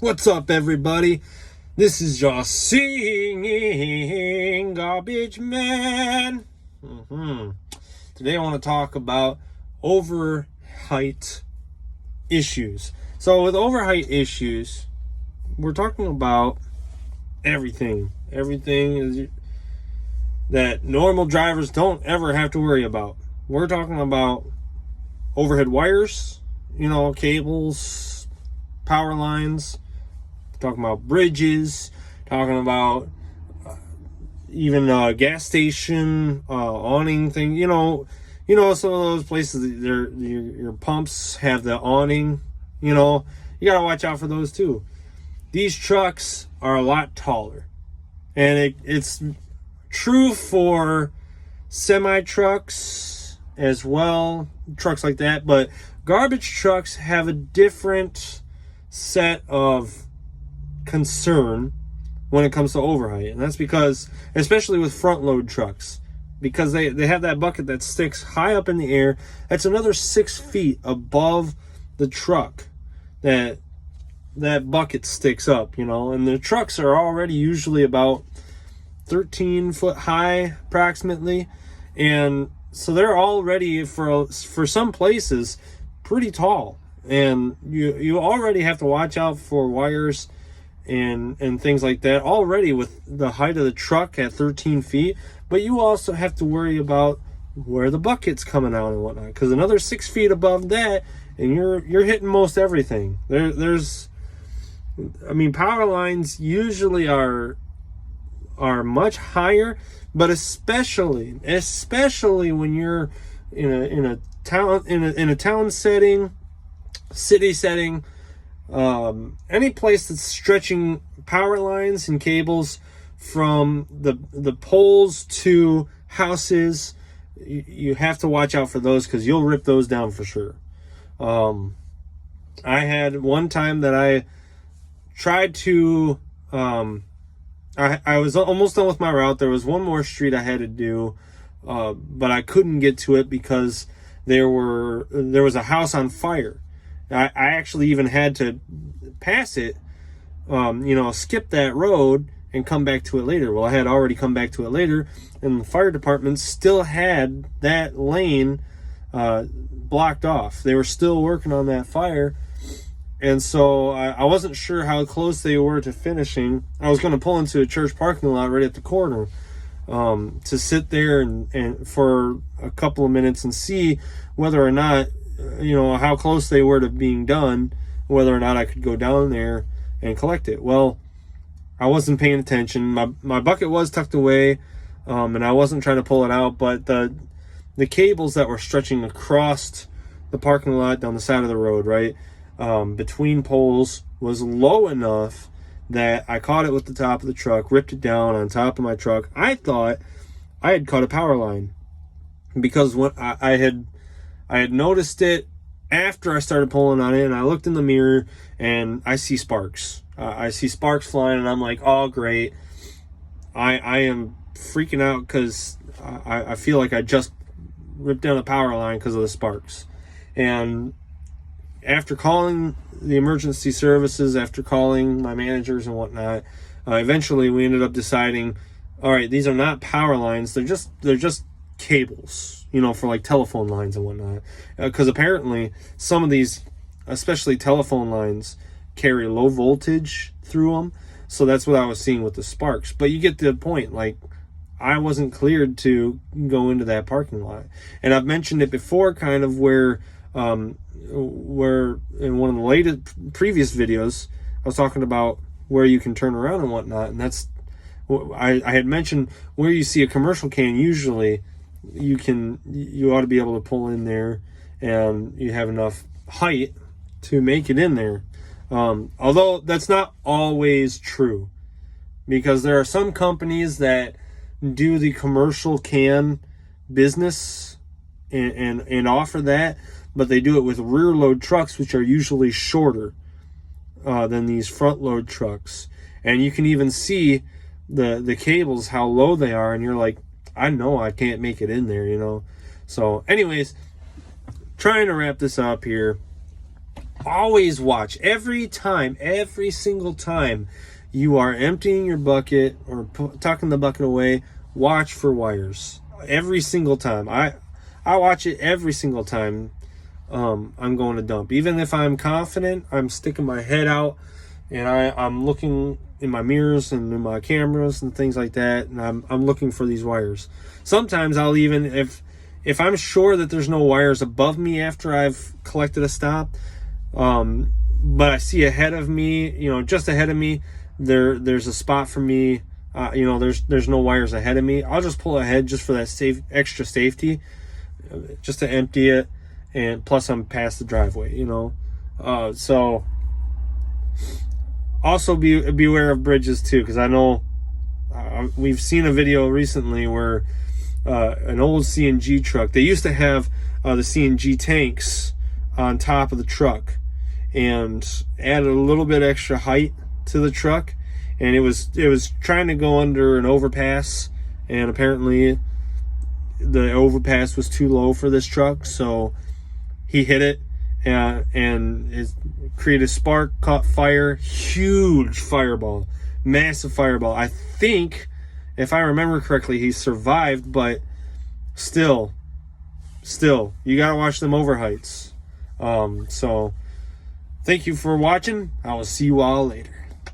What's up, everybody? This is your singing garbage man. Today I want to talk about overheight issues. So with overheight issues, we're talking about everything that normal drivers don't ever have to worry about. We're talking about overhead wires, cables, power lines, talking about bridges, talking about even gas station awning thing. Some of those places, your pumps have the awning. You gotta watch out for those too. These trucks are a lot taller, and it's true for semi trucks as well, trucks like that. But garbage trucks have a different set of concern when it comes to overheight, and that's because, especially with front load trucks, because they have that bucket that sticks high up in the air. That's another 6 feet above the truck that bucket sticks up, and the trucks are already usually about 13 foot high approximately, and so they're already, for some places, pretty tall, and you already have to watch out for wires and things like that already with the height of the truck at 13 feet. But you also have to worry about where the bucket's coming out and whatnot, because another 6 feet above that, and you're hitting most everything. Power lines usually are much higher, but especially when you're in a town setting, city setting, any place that's stretching power lines and cables from the poles to houses, you have to watch out for those, because you'll rip those down for sure. I had one time that I tried to I was almost done with my route. There was one more street I had to do, but I couldn't get to it because there was a house on fire. I actually even had to pass it, skip that road and come back to it later. Well, I had already come back to it later, and the fire department still had that lane blocked off. They were still working on that fire, and so I wasn't sure how close they were to finishing. I was going to pull into a church parking lot right at the corner to sit there and for a couple of minutes and see whether or not, how close they were to being done, whether or not I could go down there and collect it. Well, I wasn't paying attention. My bucket was tucked away, and I wasn't trying to pull it out, but the cables that were stretching across the parking lot down the side of the road, right, between poles, was low enough that I caught it with the top of the truck, ripped it down on top of my truck. I thought I had caught a power line, because when I had noticed it after I started pulling on it, and I looked in the mirror and I see sparks. I see sparks flying, and I'm like, oh, great. I am freaking out because I feel like I just ripped down a power line because of the sparks. And after calling the emergency services, after calling my managers and whatnot, eventually we ended up deciding, all right, these are not power lines. They're just cables, for like telephone lines and whatnot. Because apparently some of these, especially telephone lines, carry low voltage through them. So that's what I was seeing with the sparks. But you get the point. Like, I wasn't cleared to go into that parking lot. And I've mentioned it before, kind of where in one of the latest previous videos, I was talking about where you can turn around and whatnot. And that's, I had mentioned where you see a commercial can, usually you ought to be able to pull in there, and you have enough height to make it in there. Although that's not always true, because there are some companies that do the commercial can business and offer that, but they do it with rear load trucks, which are usually shorter than these front load trucks. And you can even see the cables, how low they are, and you're like, I know I can't make it in there, So anyways, trying to wrap this up here. always watch every single time you are emptying your bucket or tucking the bucket away. Watch for wires every single time. I watch it every single time I'm going to dump. Even if I'm confident, I'm sticking my head out and I'm looking in my mirrors and in my cameras and things like that, and I'm looking for these wires. Sometimes I'll even, if I'm sure that there's no wires above me after I've collected a stop, but I see ahead of me, just ahead of me, there's a spot for me, there's no wires ahead of me, I'll just pull ahead just for that extra safety, just to empty it, and plus I'm past the driveway, so also beware of bridges too, because I know we've seen a video recently where an old CNG truck, they used to have the CNG tanks on top of the truck and added a little bit extra height to the truck, and it was trying to go under an overpass, and apparently the overpass was too low for this truck, so he hit it and it created a spark, caught fire, huge fireball, massive fireball. I think, if I remember correctly, he survived, but still, you gotta watch them overheights. So thank you for watching. I will see you all later.